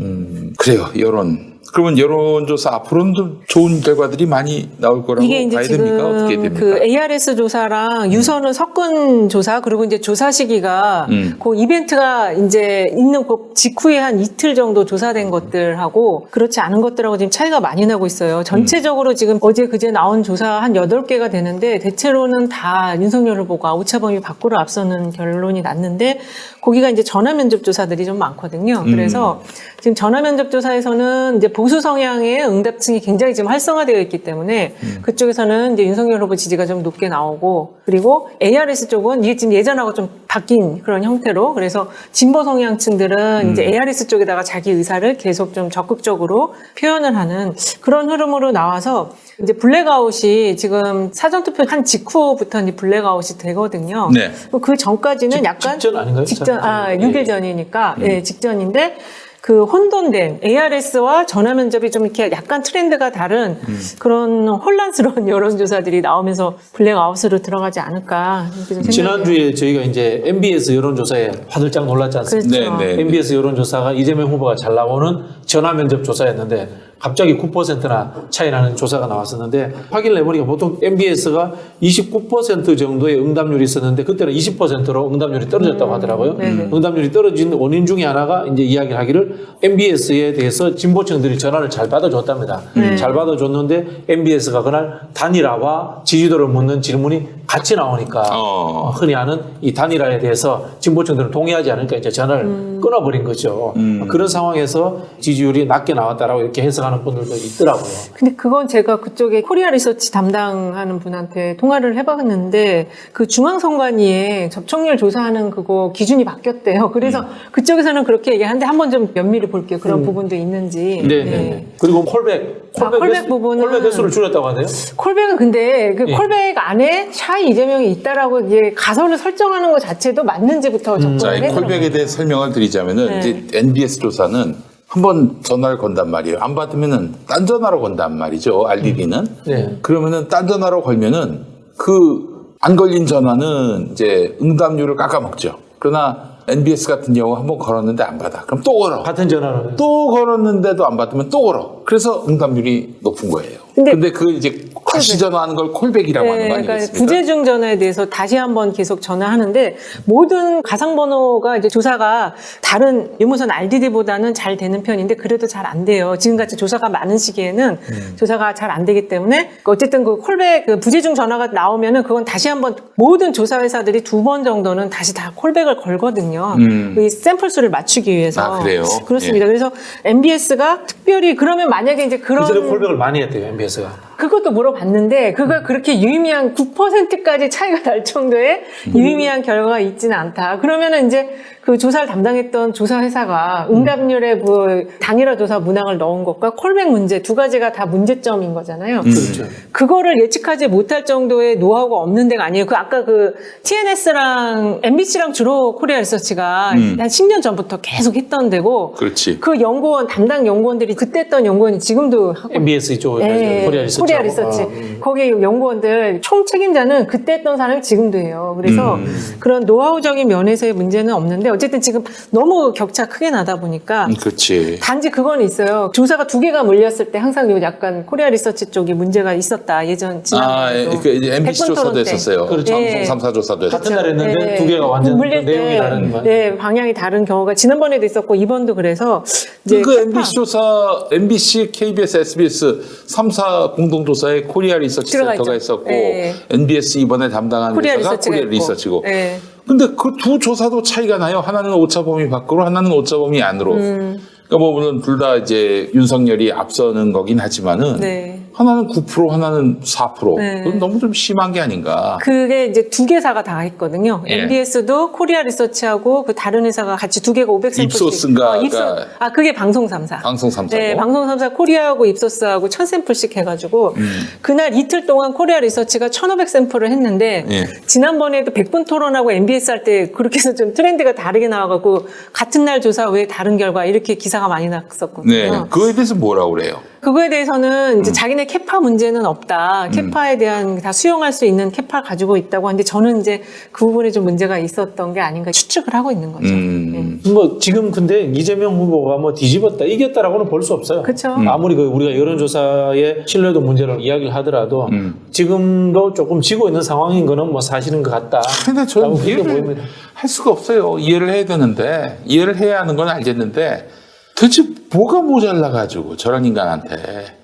그래요. 여론 그러면 여론조사 앞으로는 좀 좋은 결과들이 많이 나올 거라고 이게 이제 봐야 됩니까? 어떻게 지금 됩니까? 그 ARS 조사랑 유선은 섞은 조사 그리고 이제 조사 시기가 그 이벤트가 이제 있는 그 직후에 한 이틀 정도 조사된 것들하고 그렇지 않은 것들하고 지금 차이가 많이 나고 있어요. 전체적으로 지금 어제 그제 나온 조사 한 8개가 되는데 대체로는 다 윤석열 후보가 오차범위 밖으로 앞서는 결론이 났는데 거기가 이제 전화 면접 조사들이 좀 많거든요. 그래서 지금 전화 면접 조사에서는 이제 보수 성향의 응답층이 굉장히 지금 활성화되어 있기 때문에 그쪽에서는 이제 윤석열 후보 지지가 좀 높게 나오고 그리고 ARS 쪽은 이게 지금 예전하고 좀 바뀐 그런 형태로 그래서 진보 성향층들은 이제 ARS 쪽에다가 자기 의사를 계속 좀 적극적으로 표현을 하는 그런 흐름으로 나와서 이제 블랙아웃이 지금 사전투표 한 직후부터 이제 블랙아웃이 되거든요. 네. 그 전까지는 약간 직전 아닌가요? 직전, 6일 전이니까, 예, 직전인데, 그 혼돈된 ARS와 전화 면접이 좀 이렇게 약간 트렌드가 다른 그런 혼란스러운 여론조사들이 나오면서 블랙아웃으로 들어가지 않을까. 이렇게 좀 생각해요. 지난주에 저희가 이제 MBS 여론조사에 화들짝 놀랐지 않습니까? 그렇죠. 네. MBS 여론조사가 이재명 후보가 잘 나오는 전화 면접 조사였는데 갑자기 9%나 차이 나는 조사가 나왔었는데 확인을 해보니까 보통 MBS가 29% 정도의 응답률이 있었는데 그때는 20%로 응답률이 떨어졌다고 하더라고요. 응답률이 떨어진 원인 중에 하나가 이제 이야기를 하기를 MBS에 대해서 진보층들이 전화를 잘 받아줬답니다. 잘 받아줬는데 MBS가 그날 단일화와 지지도를 묻는 질문이 같이 나오니까 흔히 하는 이 단일화에 대해서 진보층들은 동의하지 않으니까 이제 전화를 끊어버린 거죠. 그런 상황에서 지지율이 낮게 나왔다라고 이렇게 해석하는 분들도 있더라고요. 근데 그건 제가 그쪽에 코리아 리서치 담당하는 분한테 통화를 해봤는데 그 중앙선관위에 접촉률 조사하는 그거 기준이 바뀌었대요. 그래서 그쪽에서는 그렇게 얘기하는데 한번 좀 면밀히 볼게요. 그런 부분도 있는지. 네. 그리고 콜백 부분은 콜백 횟수를 줄였다고 하네요. 콜백은 근데 그 콜백 안에 샤이 이재명이 있다라고 이제 가설을 설정하는 것 자체도 맞는지부터 자, 접근을 이 해요. 콜백에 대해 설명을 드리자면은 이제 NBS 조사는 한 번 전화를 건단 말이에요. 안 받으면은 딴 전화로 건단 말이죠. RDD는. 네. 그러면은 딴 전화로 걸면은 그 안 걸린 전화는 이제 응답률을 깎아먹죠. 그러나 NBS 같은 경우 한 번 걸었는데 안 받아. 그럼 또 걸어. 같은 전화로. 또 걸었는데도 안 받으면 또 걸어. 그래서 응답률이 높은 거예요. 근데 그 이제 다시 전화하는 걸 콜백이라고 하는 거 그러니까 아니겠습니까? 부재중 전화에 대해서 다시 한번 계속 전화하는데 모든 가상번호가 이제 조사가 다른 유무선 RDD보다는 잘 되는 편인데 그래도 잘 안 돼요. 지금같이 조사가 많은 시기에는 조사가 잘 안 되기 때문에 어쨌든 그 콜백 그 부재중 전화가 나오면은 그건 다시 한번 모든 조사 회사들이 2번 정도는 다시 다 콜백을 걸거든요. 이 샘플 수를 맞추기 위해서. 아, 그래요? 그렇습니다. 그래서 MBS가 특별히 그러면 만약에 이제 그런 이전에 콜백을 많이 했대요, MBS가. 그것도 물어봤는데 그가 그렇게 유의미한 9%까지 차이가 날 정도의 유의미한 결과가 있지는 않다. 그러면은 이제 그 조사를 담당했던 조사 회사가 응답률에 그 단일화 조사 문항을 넣은 것과 콜백 문제 두 가지가 다 문제점인 거잖아요. 그렇죠. 그거를 예측하지 못할 정도의 노하우가 없는 데가 아니에요. 그 아까 그 TNS랑 MBC랑 주로 코리아 리서치가 한 10년 전부터 계속 했던 데고 그렇지. 그 연구원 담당 연구원들이 그때 했던 연구원이 지금도 하고 MBS 쪽 예, 코리아 리서치. 코리아 리서치. 거기 연구원들 총 책임자는 그때 했던 사람이 지금도 해요. 그래서 그런 노하우적인 면에서의 문제는 없는데 어쨌든 지금 너무 격차 크게 나다 보니까 그렇지. 단지 그건 있어요. 조사가 2개가 물렸을 때 항상 요 약간 코리아 리서치 쪽이 문제가 있었다. 예전 지난번에도 그 이제 MBC 100분 조사도 토론 때. 했었어요. 그렇죠. 방송 3사 조사도 했었죠. 같은 날 했는데 네. 두 개가 완전 물릴 때, 내용이 다른 거. 네, 방향이 다른 경우가 지난번에도 있었고 이번도 그래서 이제 그 MBC 조사, MBC, KBS, SBS 3사 공동조사에 코리아 리서치 들어가 센터가 있죠. 있었고 네. MBS 이번에 담당한 코리아 조사가 리서치가 코리아 있고. 리서치고. 네. 근데 그 두 조사도 차이가 나요. 하나는 오차 범위 밖으로, 하나는 오차 범위 안으로. 그러니까 뭐 물론 둘 다 이제 윤석열이 앞서는 거긴 하지만은 네. 하나는 9%, 하나는 4%. 네. 그건 너무 좀 심한 게 아닌가. 그게 이제 2개사가 다 했거든요. 예. MBS도 코리아 리서치하고 그 다른 회사가 같이 2개가 500샘플씩. 입소스인가? 그게 방송 3사. 방송 3사고. 네, 방송 3사 코리아하고 입소스하고 1000샘플씩 해가지고 그날 이틀 동안 코리아 리서치가 1500샘플을 했는데 예. 지난번에도 100분 토론하고 MBS 할 때 그렇게 해서 좀 트렌드가 다르게 나와갖고 같은 날 조사 외에 다른 결과 이렇게 기사가 많이 났었거든요. 네. 그거에 대해서 뭐라고 그래요? 그거에 대해서는 이제 자기네 캐파 문제는 없다. 캐파에 대한 다 수용할 수 있는 캐파 가지고 있다고 하는데 저는 이제 그 부분에 좀 문제가 있었던 게 아닌가 추측을 하고 있는 거죠. 뭐 지금 근데 이재명 후보가 뭐 뒤집었다 이겼다라고는 볼 수 없어요. 그쵸. 아무리 우리가 여론조사의 신뢰도 문제를 이야기를 하더라도 지금도 조금 지고 있는 상황인 거는 뭐 사실인 것 같다. 근데 저는 그렇게 이해를 보입니다. 할 수가 없어요. 이해를 해야 되는데, 이해를 해야 하는 건 알겠는데, 도대체 뭐가 모자라가지고 저런 인간한테.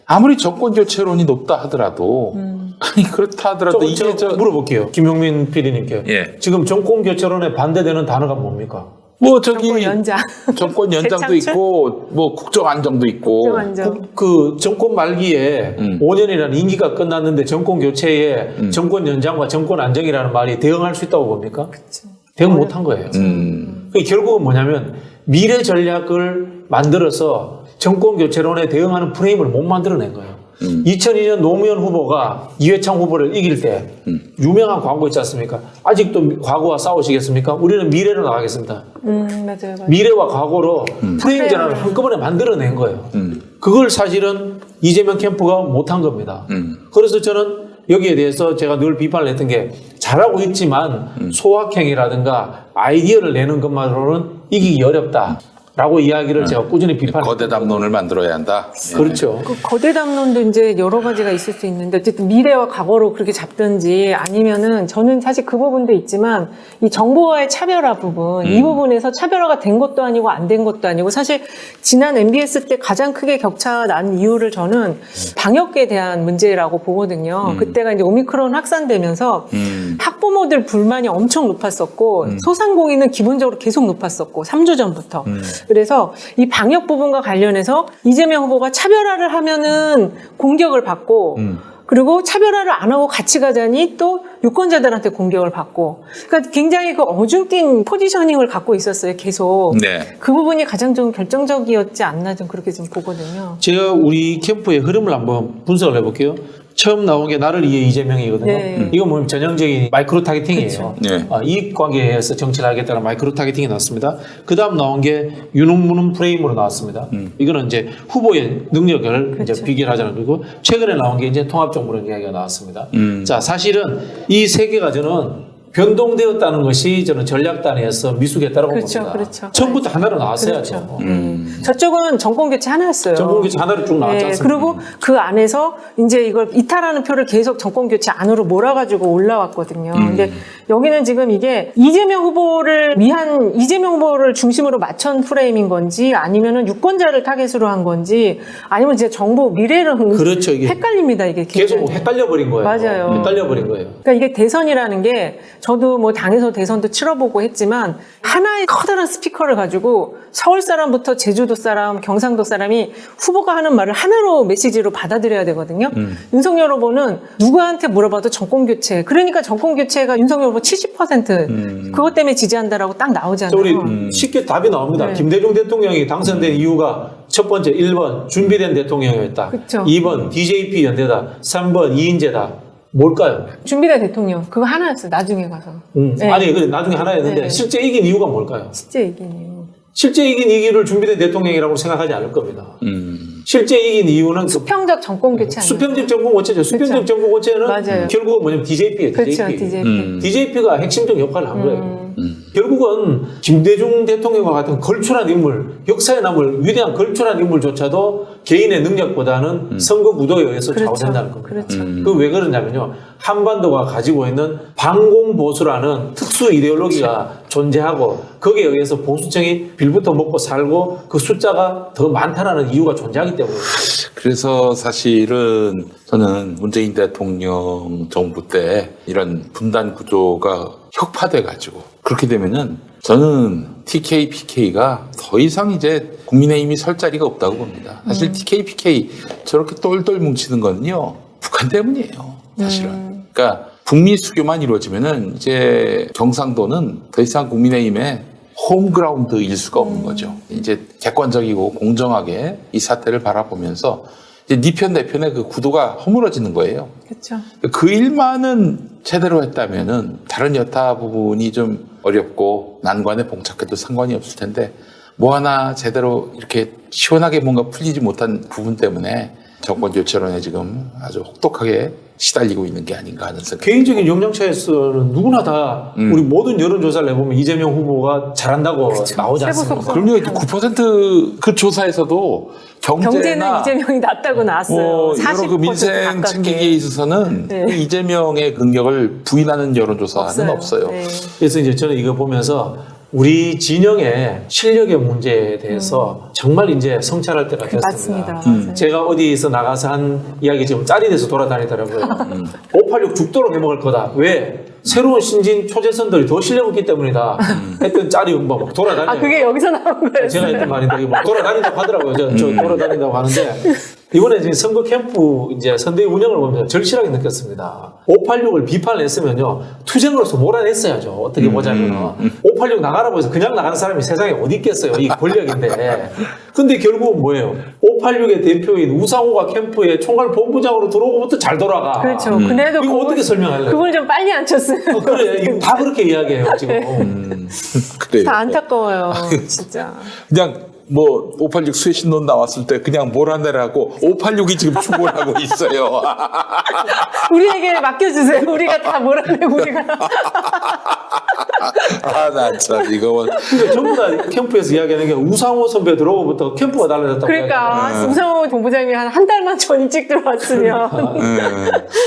아무리 정권교체론이 높다 하더라도, 아니, 그렇다 하더라도 이게 물어볼게요. 김용민 PD님께. 예. 지금 정권 교체론에 반대되는 단어가 뭡니까? 뭐 저기 정권 연장. 정권 연장도 재창출? 있고 뭐 국정 안정도 있고 완전. 그 정권 말기에 5년이라는 임기가 끝났는데 정권 교체에 정권 연장과 정권 안정이라는 말이 대응할 수 있다고 봅니까? 대응 못한 거예요. 결국은 뭐냐면 미래 전략을 만들어서 정권 교체론에 대응하는 프레임을 못 만들어낸 거예요. 2002년 노무현 후보가 이회창 후보를 이길 때 유명한 광고 있지 않습니까? 아직도 과거와 싸우시겠습니까? 우리는 미래로 나가겠습니다. 맞아요. 미래와 과거로 프레임 전환을 한꺼번에 만들어낸 거예요. 그걸 사실은 이재명 캠프가 못한 겁니다. 그래서 저는 여기에 대해서 제가 늘 비판을 했던 게 잘하고 있지만 소확행이라든가 아이디어를 내는 것만으로는 이기기 어렵다. 라고 이야기를 제가 꾸준히 비판했어요. 거대 담론을 만들어야 한다. 예. 그렇죠. 그 거대 담론도 이제 여러 가지가 있을 수 있는데 어쨌든 미래와 과거로 그렇게 잡든지 아니면은 저는 사실 그 부분도 있지만 이 정부와의 차별화 부분 이 부분에서 차별화가 된 것도 아니고 안 된 것도 아니고 사실 지난 MBS 때 가장 크게 격차가 난 이유를 저는 방역에 대한 문제라고 보거든요. 그때가 이제 오미크론 확산되면서 학부모들 불만이 엄청 높았었고 소상공인은 기본적으로 계속 높았었고 3주 전부터. 그래서 이 방역 부분과 관련해서 이재명 후보가 차별화를 하면은 공격을 받고 그리고 차별화를 안 하고 같이 가자니 또 유권자들한테 공격을 받고 그러니까 굉장히 그 어중뛴 포지셔닝을 갖고 있었어요. 계속. 네. 그 부분이 가장 좀 결정적이었지 않나 좀 그렇게 좀 보거든요. 제가 우리 캠프의 흐름을 한번 분석을 해볼게요. 처음 나온 게 나를 위해 이재명이거든요. 네. 이건 뭐 전형적인 마이크로 타겟팅이에요. 네. 이익 관계에서 정치를 하겠다는 마이크로 타겟팅이 나왔습니다. 그 다음 나온 게 유능무능 프레임으로 나왔습니다. 이거는 이제 후보의 능력을 이제 비교하자는 거고 최근에 나온 게 이제 통합정부론 이야기가 나왔습니다. 자, 사실은 이 세 개가 저는 변동되었다는 것이 저는 전략단에서 미숙했다라고 그렇죠, 봅니다. 그렇죠. 처음부터 하나로 나왔어야죠. 그렇죠. 저쪽은 정권 교체 하나였어요. 정권 교체 하나로 쭉 나왔지 않습니까? 그리고 그 안에서 이제 이걸 이탈하는 표를 계속 정권 교체 안으로 몰아가지고 올라왔거든요. 근데 여기는 지금 이게 이재명 후보를 위한 이재명 후보를 중심으로 맞춘 프레임인 건지 아니면은 유권자를 타겟으로 한 건지 아니면 진짜 정부 미래를 그렇죠, 이게. 헷갈립니다. 이게 계속 굉장히. 헷갈려버린 거예요. 맞아요. 헷갈려버린 거예요. 그러니까 이게 대선이라는 게 저도 뭐 당에서 대선도 치러보고 했지만 하나의 커다란 스피커를 가지고 서울 사람부터 제주도 사람, 경상도 사람이 후보가 하는 말을 하나로 메시지로 받아들여야 되거든요. 윤석열 후보는 누구한테 물어봐도 정권 교체. 그러니까 정권 교체가 윤석열 후보 70% 그것 때문에 지지한다라고 딱 나오잖아요. 우리 쉽게 답이 나옵니다. 네. 김대중 대통령이 당선된 이유가 첫 번째 1번 준비된 대통령이었다. 그쵸. 2번 DJP 연대다. 3번 이인재다. 뭘까요? 준비된 대통령 그거 하나였어요. 나중에 가서. 네. 아니 그래 나중에 하나였는데 네. 실제 이긴 이유가 뭘까요? 진짜 이기네요. 실제 이긴 이유를 준비된 대통령이라고 생각하지 않을 겁니다. 실제 이긴 이유는 수평적 정권 교체 아니에요? 수평적 정권 고체죠. 수평적 그쵸. 정권 고체는 맞아요. 결국은 뭐냐면 DJP예요. 그렇죠. DJP. DJP가 핵심적 역할을 한 거예요. 결국은 김대중 대통령과 같은 걸출한 인물, 역사에 남을 위대한 걸출한 인물조차도 개인의 능력보다는 선거 구도에 의해서 좌우된다는 겁니다. 그렇죠. 그 왜 그러냐면요. 한반도가 가지고 있는 반공보수라는 특수 이데올로기가 존재하고 거기에 의해서 보수층이 빌부터 먹고 살고 그 숫자가 더 많다라는 이유가 존재하기 때문에 그래서 사실은 저는 문재인 대통령 정부 때 이런 분단 구조가 혁파돼가지고 그렇게 되면은 저는 TK, PK가 더 이상 이제 국민의힘이 설 자리가 없다고 봅니다. 사실 TK, PK 저렇게 똘똘 뭉치는 거는요 북한 때문이에요. 사실은. 그러니까 북미 수교만 이루어지면은 이제 경상도는 더 이상 국민의힘의 홈그라운드일 수가 없는 거죠. 이제 객관적이고 공정하게 이 사태를 바라보면서 이제 네 편 내 편의 그 구도가 허물어지는 거예요. 그렇죠. 그 일만은 제대로 했다면은 다른 여타 부분이 좀 어렵고 난관에 봉착해도 상관이 없을 텐데 뭐 하나 제대로 이렇게 시원하게 뭔가 풀리지 못한 부분 때문에 정권 교체론에 지금 아주 혹독하게 시달리고 있는 게 아닌가 하는 생각. 개인적인 역량차에서는 누구나 다 우리 모든 여론조사를 해보면 이재명 후보가 잘한다고 나오지 않습니까? 그럼요. 9%그 조사에서도 경제는 경제나 이재명이 낫다고 나왔어요. 뭐 여러 그 40% 민생 가깝게. 챙기기에 있어서는 네. 그 이재명의 능력을 부인하는 여론조사는 없어요. 네. 그래서 이제 저는 이거 보면서 우리 진영의 실력의 문제에 대해서 정말 이제 성찰할 때가 됐습니다. 맞습니다. 맞아요. 제가 어디서 나가서 한 이야기 지금 짤이 돼서 돌아다니더라고요. 586 죽도록 해먹을 거다. 왜? 새로운 신진 초재선들이 더 실력 없기 때문이다. 했던 짤이 막 돌아다녀요. 아, 그게 여기서 나온 거예요. 제가 했던 말인데 막 돌아다닌다고 하더라고요. 저 돌아다닌다고 하는데 이번에 이제 선거 캠프 이제 선대위 운영을 보면서 절실하게 느꼈습니다. 586을 비판했으면요 투쟁으로서 몰아냈어야죠. 어떻게 보자면 586 나가라고 해서 그냥 나가는 사람이 세상에 어디 있겠어요. 이 권력인데. 근데 결국은 뭐예요? 586의 대표인 우상호가 캠프에 총괄 본부장으로 들어오고부터 잘 돌아가. 그렇죠. 그래도 이거 어떻게 설명할래요? 그걸 좀 빨리 안 쳤어요. 그래, 이거 다 그렇게 이야기해요 지금. 그래요. 다 안타까워요. 진짜. 그냥 뭐 586 수혜신론 나왔을 때 그냥 몰아내라고 586이 지금 추몰하고 있어요. 우리에게 맡겨주세요. 우리가 다 몰아내고 우리가. 아, 나 참 이거 그러니까 전부 다 캠프에서 이야기하는 게 우상호 선배 들어오고부터 캠프가 달라졌다고. 그러니까 우상호 본부장님이 한 달만 전 일찍 들어왔으면.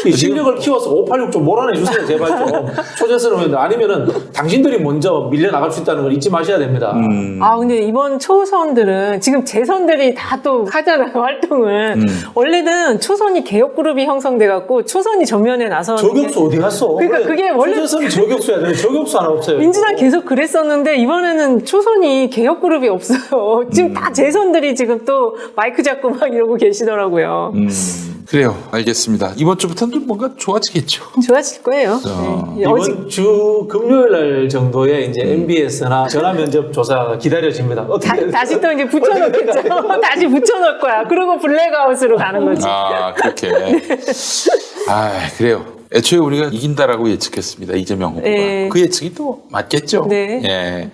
이 실력을 키워서 586 좀 몰아내 주세요, 제발 좀. 초재선을 아니면은 당신들이 먼저 밀려 나갈 수 있다는 걸 잊지 마셔야 됩니다. 아 근데 이번 초선들은 지금 재선들이 다 또 하잖아요 활동을. 원래는 초선이 개혁그룹이 형성돼 갖고 초선이 전면에 나서. 저격수 어디 갔어? 그러니까 그게 원래 초재선이 저격수야 되는데 저격수 하나 없어요. 민주당 계속 그랬었는데 이번에는 초선이 개혁그룹이 없어요. 지금 다 재선들이 지금 또 마이크 잡고 막 이러고 계시더라고요. 그래요. 알겠습니다. 이번 주부터는 좀 뭔가 좋아지겠죠. 좋아질 거예요. 네. 이번 주 금요일 날 정도에 이제 MBS나 전화 면접 조사가 기다려집니다. 어떻게 다시 또 이제 붙여놓겠죠. 다시 붙여놓을 거야. 그리고 블랙아웃으로 가는 거지. 아, 그렇게. 아, 그래요. 애초에 우리가 이긴다라고 예측했습니다. 이재명 후보가. 네. 그 예측이 또 맞겠죠. 네. 예.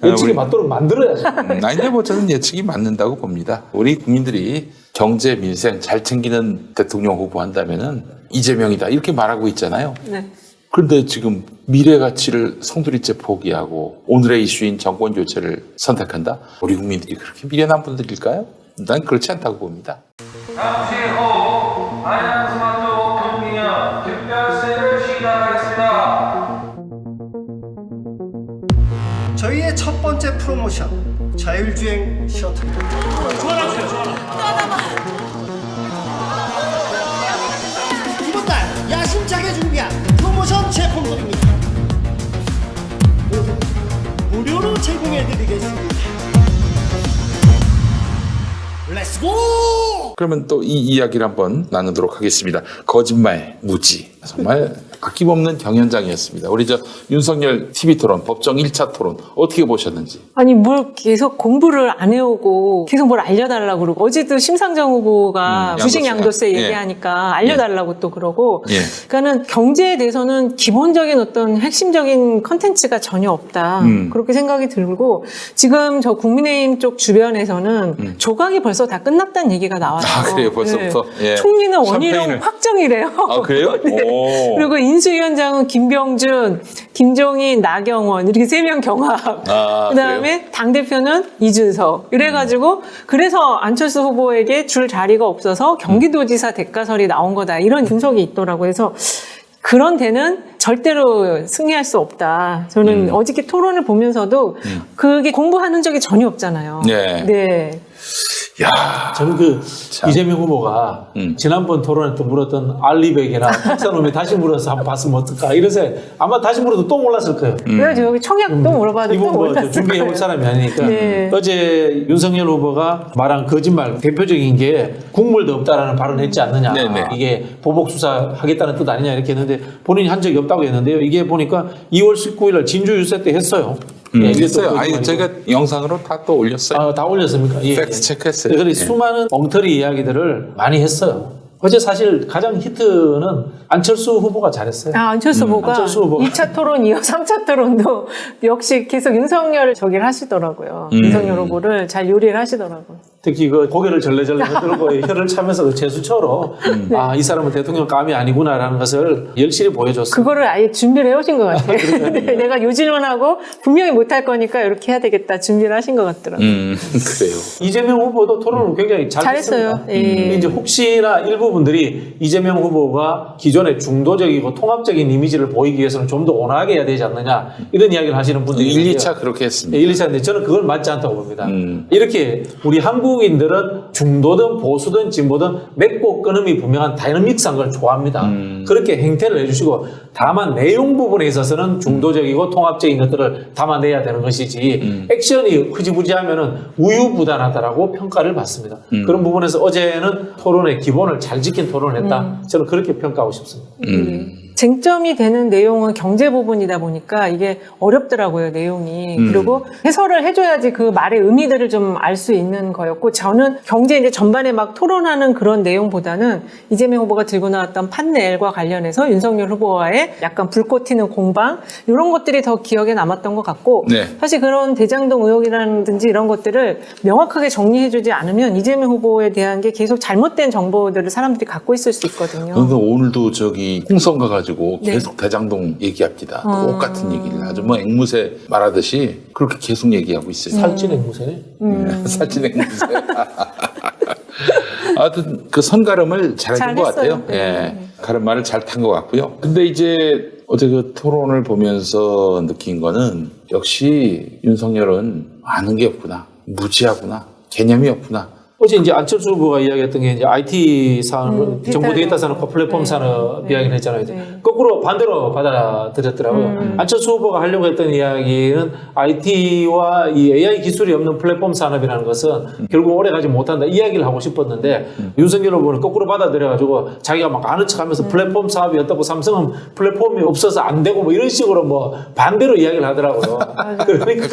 예측이 맞도록 만들어야죠. 아닌데 뭐 저는 예측이 맞는다고 봅니다. 우리 국민들이 경제 민생 잘 챙기는 대통령 후보 한다면은 이재명이다 이렇게 말하고 있잖아요. 네. 그런데 지금 미래 가치를 송두리째 포기하고 오늘의 이슈인 정권 교체를 선택한다? 우리 국민들이 그렇게 미련한 분들일까요? 난 그렇지 않다고 봅니다. 잠시 후 안양스마트 금기념 특별세를 시작하겠습니다. 저희의 첫 번째 프로모션 자율주행 셔틀입니다. 이번 달 야심차게 준비한 프로모션 제품들입니다. 모두 무료로 제공해드리겠습니다. 렛츠고! 그러면 또 이 이야기를 한번 나누도록 하겠습니다. 거짓말, 무지. 정말 아낌없는 경연장이었습니다. 우리 저 윤석열 TV 토론, 법정 1차 토론 어떻게 보셨는지. 아니 뭘 계속 공부를 안 해오고 계속 뭘 알려달라고 그러고 어제도 심상정 후보가 부식 양도세 예. 얘기하니까 알려달라고 또 그러고 예. 그러니까는 경제에 대해서는 기본적인 어떤 핵심적인 컨텐츠가 전혀 없다 그렇게 생각이 들고 지금 저 국민의힘 쪽 주변에서는 조각이 벌써 다 끝났다는 얘기가 나와요. 아, 그래요? 벌써부터? 예. 총리는 원희룡 샴페인을. 확정이래요. 아, 그래요? 네. 오. 그리고 인수위원장은 김병준, 김종인, 나경원 이렇게 3명 경합. 아, 그다음에 당대표는 이준석. 이래가지고 그래서 안철수 후보에게 줄 자리가 없어서 경기도지사 대가설이 나온 거다. 이런 분석이 있더라고요. 그래서 그런 데는 절대로 승리할 수 없다. 저는 어저께 토론을 보면서도 그게 공부하는 적이 전혀 없잖아요. 네. 네. 야, 저는 이재명 후보가 지난번 토론에 또 물었던 알리백이나 박사놈이 다시 물어서 한번 봤으면 어떨까 이래서 아마 다시 물어도 또 몰랐을 거예요. 그래서 여기 청약도 물어봐도 또 이분 뭐 몰랐을 준비해 올 거예요. 사람이 아니니까 네. 어제 윤석열 후보가 말한 거짓말 대표적인 게 국물도 없다라는 발언을 했지 않느냐. 네네. 이게 보복 수사하겠다는 뜻 아니냐 이렇게 했는데 본인이 한 적이 없다고 했는데요. 이게 보니까 2월 19일 날 진주 유세 때 했어요. 네, 이게 또 했어요. 아니, 거짓말이고. 제가 영상으로 다 또 올렸어요. 다 올렸습니까? 예. 팩트 체크했어요. 그래서 예. 수많은 엉터리 이야기들을 많이 했어요. 어제 사실 가장 히트는 안철수 후보가 잘했어요. 안철수 후보가 안철수 후보가. 2차 토론 이어 3차 토론도 역시 계속 윤석열을 저기를 하시더라고요. 윤석열 후보를 잘 요리를 하시더라고요. 특히 그 고개를 절레절레 흔들고 혀를 차면서 그 재수처럼 이 사람은 대통령 감이 아니구나라는 것을 열심히 보여줬습니다. 그거를 아예 준비를 해오신 것 같아요. 내가 요 질문하고 분명히 못할 거니까 이렇게 해야 되겠다 준비를 하신 것 같더라고요. 그래요. 이재명 후보도 토론을 굉장히 잘했어요. 잘했습니다. 예. 이제 혹시나 일부 분들이 이재명 후보가 기존의 중도적이고 통합적인 이미지를 보이기 위해서는 좀 더 온화하게 해야 되지 않느냐 이런 이야기를 하시는 분들이 1, 있는데요. 2차 그렇게 했습니다. 1, 2차인데 저는 그건 맞지 않다고 봅니다. 이렇게 우리 한국인들은 중도든 보수든 진보든 맺고 끊음이 분명한 다이너믹한 걸 좋아합니다. 그렇게 행태를 해주시고 다만 내용 부분에 있어서는 중도적이고 통합적인 것들을 담아내야 되는 것이지 액션이 흐지부지하면은 우유부단하다라고 평가를 받습니다. 그런 부분에서 어제는 토론의 기본을 잘 지킨 토론을 했다. 저는 그렇게 평가하고 싶습니다. 쟁점이 되는 내용은 경제 부분이다 보니까 이게 어렵더라고요, 내용이. 그리고 해설을 해줘야지 그 말의 의미들을 좀 알 수 있는 거였고, 저는 경제 이제 전반에 막 토론하는 그런 내용보다는 이재명 후보가 들고 나왔던 판넬과 관련해서 윤석열 후보와의 약간 불꽃 튀는 공방, 이런 것들이 더 기억에 남았던 것 같고, 네. 사실 그런 대장동 의혹이라든지 이런 것들을 명확하게 정리해주지 않으면 이재명 후보에 대한 게 계속 잘못된 정보들을 사람들이 갖고 있을 수 있거든요. 그런데 오늘도 저기 홍성 가가지고 네. 계속 대장동 얘기합니다. 똑같은 얘기를 아주 뭐 앵무새 말하듯이 그렇게 계속 얘기하고 있어요. 살찐 앵무새네. 살찐 앵무새. 하여튼 그 선가름을 잘해준 것 잘했어요. 같아요. 예. 가름말을 잘 탄 것 같고요. 근데 이제 어제 그 토론을 보면서 느낀 거는 역시 윤석열은 아는 게 없구나. 무지하구나. 개념이 없구나. 어제 이제 안철수 후보가 이야기했던 게 이제 IT 산업, 디지털 정보 데이터 산업과 플랫폼 산업 이야기를 했잖아요. 이제 거꾸로 반대로 받아들였더라고요. 안철수 후보가 하려고 했던 이야기는 IT와 이 AI 기술이 없는 플랫폼 산업이라는 것은 결국 오래 가지 못한다 이야기를 하고 싶었는데 윤석열 후보는 거꾸로 받아들여가지고 자기가 막 아는 척하면서 플랫폼 사업이 어떻고 삼성은 플랫폼이 없어서 안 되고 뭐 이런 식으로 뭐 반대로 이야기를 하더라고요. 그러니까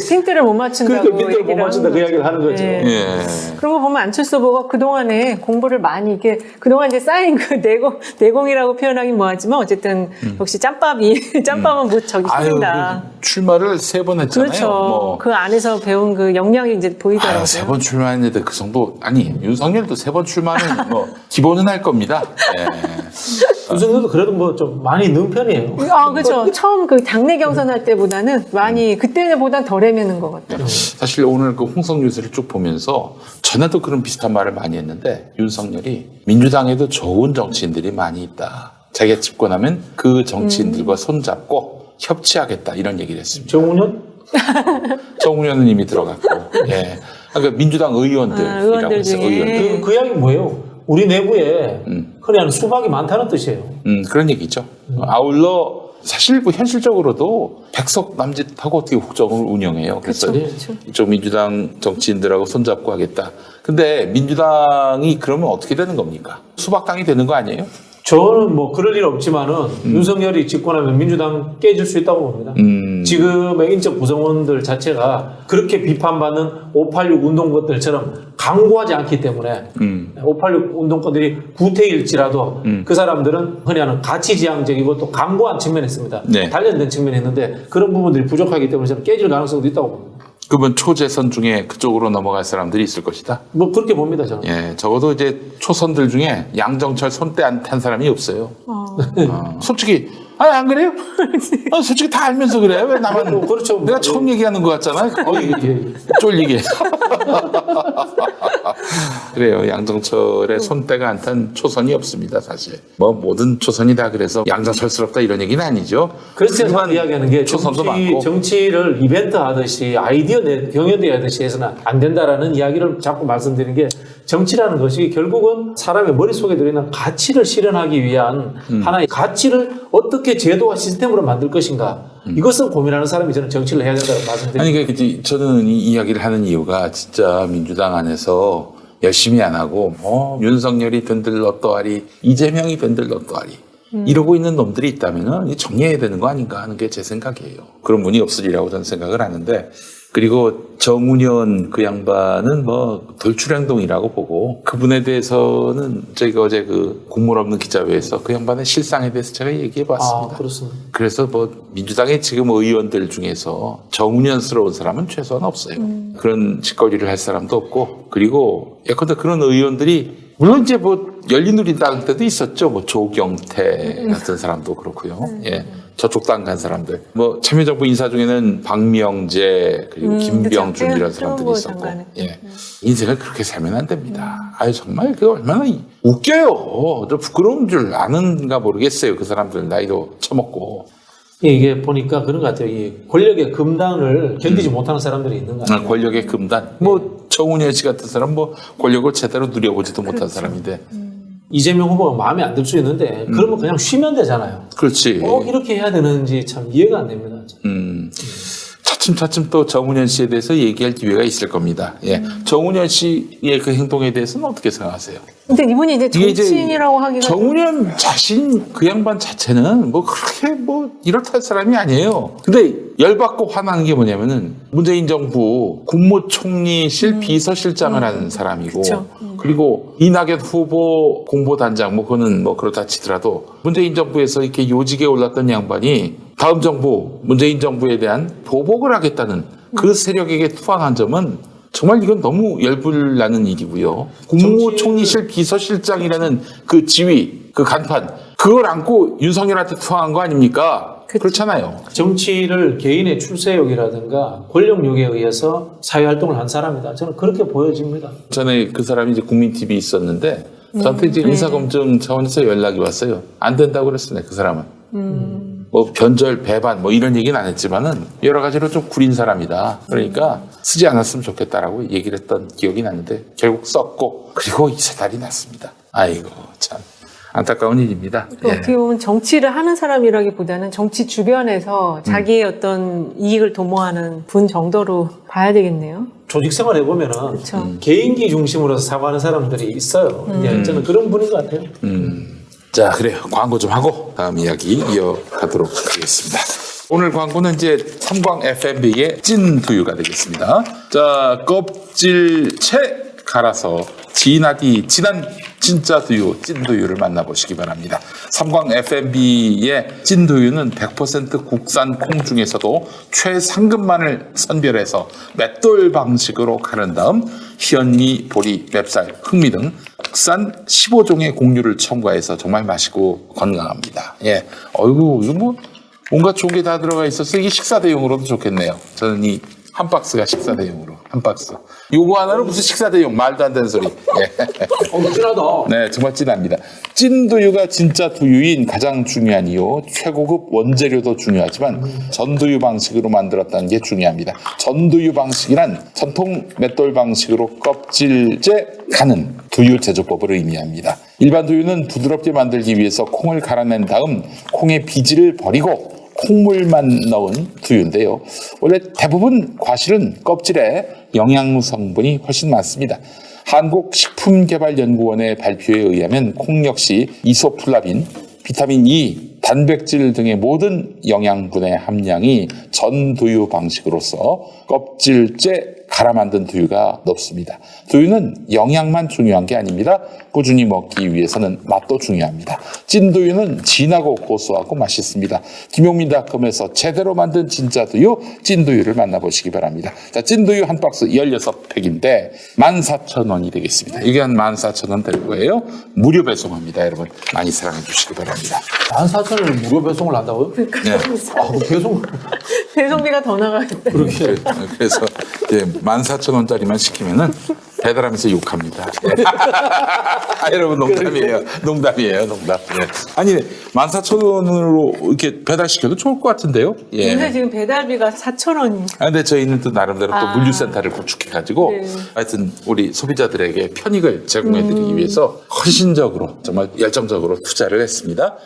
핀트를 못 맞춘다고 그러니까 빈대를 못 얘기를 맞춘다 하는 그 이야기를 하는 거죠. 예. 예. 그런 거 보면 안철수 후보가 그동안에 공부를 많이 이게 그동안 이제 쌓인 그 내공이라고 표현하긴 뭐하지만 어쨌든 역시 짬밥은 못 저기 아유, 시킨다. 그 출마를 3번 했잖아요. 그렇죠. 뭐. 그 안에서 배운 그 역량이 이제 보이더라고요. 3번 출마했는데 그 정도 아니 윤석열도 3번 출마는 뭐 기본은 할 겁니다. 예. 윤석열도 그래도 뭐 좀 많이 는 편이에요. 그렇죠. 처음 그 당내 경선할 때보다는 많이 그때보단 덜 헤매는 것 같아요. 사실 오늘 그 홍성 뉴스를 쭉 보면서 전에도 그런 비슷한 말을 많이 했는데 윤석열이 민주당에도 좋은 정치인들이 많이 있다. 자기가 집권하면 그 정치인들과 손잡고 협치하겠다 이런 얘기를 했습니다. 정운현? 정우현은 이미 들어갔고, 예. 그러니까 민주당 의원들이라고 의원들 했어요. 중에. 의원들. 그 이야기는 뭐예요? 우리 내부에 흔히 하는 수박이 많다는 뜻이에요. 그런 얘기죠. 아울러 사실 뭐 현실적으로도 백석 남짓하고 어떻게 국정을 운영해요. 그래서 이쪽 민주당 정치인들하고 손잡고 하겠다. 근데 민주당이 그러면 어떻게 되는 겁니까? 수박당이 되는 거 아니에요? 저는 뭐 그럴 일 없지만은 윤석열이 집권하면 민주당 깨질 수 있다고 봅니다. 지금의 인적 구성원들 자체가 그렇게 비판받는 586 운동권들처럼 강구하지 않기 때문에 586 운동권들이 구태일지라도 그 사람들은 흔히 하는 가치지향적이고 또 강구한 측면이 있습니다. 네. 단련된 측면이 있는데 그런 부분들이 부족하기 때문에 저는 깨질 가능성도 있다고 봅니다. 그러면 초재선 중에 그쪽으로 넘어갈 사람들이 있을 것이다. 뭐 그렇게 봅니다 저는. 예, 적어도 이제 초선들 중에 양정철 손때 안 탄 사람이 없어요. 솔직히 안 그래요? 솔직히 다 알면서 그래. 왜 나만 그렇죠. 내가 처음 얘기하는 것 같잖아. 거의 쫄리게. 그래요. 양정철의 손때가 안 탄 초선이 없습니다. 사실. 뭐 모든 초선이 다 그래서 양정철스럽다 이런 얘기는 아니죠. 그래서 제가 이야기하는 게 초선도 많고. 정치를 이벤트 하듯이 아이디어 경연대회 하듯이 해서는 안 된다라는 이야기를 자꾸 말씀드리는 게 정치라는 것이 결국은 사람의 머릿속에 들어있는 가치를 실현하기 위한 하나의 가치를 어떻게 제도와 시스템으로 만들 것인가 이것을 고민하는 사람이 저는 정치를 해야 된다고 말씀드립니다. 아니 그러니까 저는 이 이야기를 하는 이유가 진짜 민주당 안에서 열심히 안 하고 뭐 윤석열이 든들 어떠하리 이재명이 든들 어떠하리 이러고 있는 놈들이 있다면 정리해야 되는 거 아닌가 하는 게 제 생각이에요. 그런 분이 없으리라고 저는 생각을 하는데, 그리고 정운현 그 양반은 뭐 돌출행동이라고 보고, 그분에 대해서는 저희가 어제 그 국물 없는 기자회에서 그 양반의 실상에 대해서 제가 얘기해 봤습니다. 그렇습니다. 그래서 뭐 민주당의 지금 의원들 중에서 정운현스러운 사람은 최소한 없어요. 그런 짓거리를 할 사람도 없고, 그리고 예컨대 그런 의원들이 물론 이제 뭐 열린우리당 때도 있었죠. 뭐 조경태 같은 사람도 그렇고요. 예. 저쪽 당 간 사람들. 뭐 참여정부 인사 중에는 박명재 그리고 김병준 이런 사람들이 있었고. 예. 인생을 그렇게 살면 안 됩니다. 아유 정말 그 얼마나 웃겨요. 저 부끄러운 줄 아는가 모르겠어요. 그 사람들 나이도 처먹고. 이게 보니까 그런 것 같아요. 이 권력의 금단을 견디지 못하는 사람들이 있는 것 같아요. 권력의 금단. 뭐 정운현 씨 같은 사람 뭐 권력을 제대로 누려보지도 못한 사람인데. 이재명 후보가 마음에 안 들 수 있는데 그러면 그냥 쉬면 되잖아요. 그렇지. 꼭 이렇게 해야 되는지 참 이해가 안 됩니다. 차츰차츰 또 정운현 씨에 대해서 얘기할 기회가 있을 겁니다. 예. 정운현 씨의 그 행동에 대해서는 어떻게 생각하세요? 근데 이분이 이제 이게 이제 정치인이라고 하기가 정운현 자신 그 양반 자체는 뭐 그렇게 뭐 이렇다 할 사람이 아니에요. 근데 열받고 화나는 게 뭐냐면은 문재인 정부 국무총리실 비서실장을 하는 사람이고, 그쵸. 그리고 이낙연 후보 공보단장 뭐 그거는 뭐 그렇다 치더라도 문재인 정부에서 이렇게 요직에 올랐던 양반이 다음 정부 문재인 정부에 대한 보복을 하겠다는 그 세력에게 투항한 점은 정말 이건 너무 열불나는 일이고요. 국무총리실 비서실장이라는 그 지위, 그 간판, 그걸 안고 윤석열한테 투항한 거 아닙니까? 그렇잖아요. 정치를 개인의 출세욕이라든가 권력욕에 의해서 사회활동을 한 사람이다. 저는 그렇게 보여집니다. 전에 그 사람이 이제 국민TV 있었는데 저한테 이제 인사검증 차원에서 연락이 왔어요. 안 된다고 그랬어요, 그 사람은. 뭐 변절, 배반 뭐 이런 얘기는 안 했지만은 여러 가지로 좀 구린 사람이다. 그러니까 쓰지 않았으면 좋겠다라고 얘기를 했던 기억이 나는데 결국 썼고, 그리고 이세달이 났습니다. 아이고 참 안타까운 일입니다. 예. 어떻게 보면 정치를 하는 사람이라기보다는 정치 주변에서 자기의 어떤 이익을 도모하는 분 정도로 봐야 되겠네요. 조직 생활 해보면은 그쵸. 개인기 중심으로 사고하는 사람들이 있어요. 저는 그런 분인 것 같아요. 자, 그래요. 광고 좀 하고 다음 이야기 이어가도록 하겠습니다. 오늘 광고는 이제 삼광 F&B의 찐두유가 되겠습니다. 자, 껍질채 갈아서 진하디 진한 진짜 두유, 찐두유를 만나보시기 바랍니다. 삼광 F&B의 찐두유는 100% 국산 콩 중에서도 최상급만을 선별해서 맷돌 방식으로 가른 다음 현미, 보리, 맵쌀, 흑미 등 국산 15종의 곡류를 첨가해서 정말 맛있고 건강합니다. 예, 어이구 이거 뭐 온갖 좋은 게 다 들어가 있어서 이게 식사 대용으로도 좋겠네요. 저는 이 한 박스가 식사 대용으로 한 박스. 요거 하나로 무슨 식사 대용, 말도 안 되는 소리. 예. 진하다. 네, 정말 진합니다. 찐두유가 진짜 두유인 가장 중요한 이유, 최고급 원재료도 중요하지만 전두유 방식으로 만들었다는 게 중요합니다. 전두유 방식이란 전통 맷돌 방식으로 껍질째 가는 두유 제조법을 의미합니다. 일반 두유는 부드럽게 만들기 위해서 콩을 갈아낸 다음 콩의 비지를 버리고 콩물만 넣은 두유인데요. 원래 대부분 과실은 껍질에 영양 성분이 훨씬 많습니다. 한국식품개발연구원의 발표에 의하면 콩 역시 이소플라빈, 비타민 E, 단백질 등의 모든 영양분의 함량이 전두유 방식으로서 껍질째 갈아 만든 두유가 높습니다. 두유는 영양만 중요한 게 아닙니다. 꾸준히 먹기 위해서는 맛도 중요합니다. 찐두유는 진하고 고소하고 맛있습니다. 김용민닷컴에서 제대로 만든 진짜 두유, 찐두유를 만나보시기 바랍니다. 자, 찐두유 한 박스 16팩인데 14,000원이 되겠습니다. 이게 한 14,000원 될 거예요. 무료 배송합니다. 여러분 많이 사랑해 주시기 바랍니다. 14,000원을 무료 배송을 한다고요? 네. 배송 배송비가 더 나가겠다. 그렇게. 그래서 이제 14,000원짜리만 시키면은 배달하면서 욕합니다. 아, 여러분 농담이에요. 농담이에요. 농담. 예. 아니 14,000원으로 이렇게 배달시켜도 좋을 것 같은데요. 예. 근데 지금 배달비가 4,000원이. 아, 근데 저희는 또 나름대로 또 물류센터를 구축해가지고 네. 하여튼 우리 소비자들에게 편익을 제공해드리기 위해서 헌신적으로 정말 열정적으로 투자를 했습니다.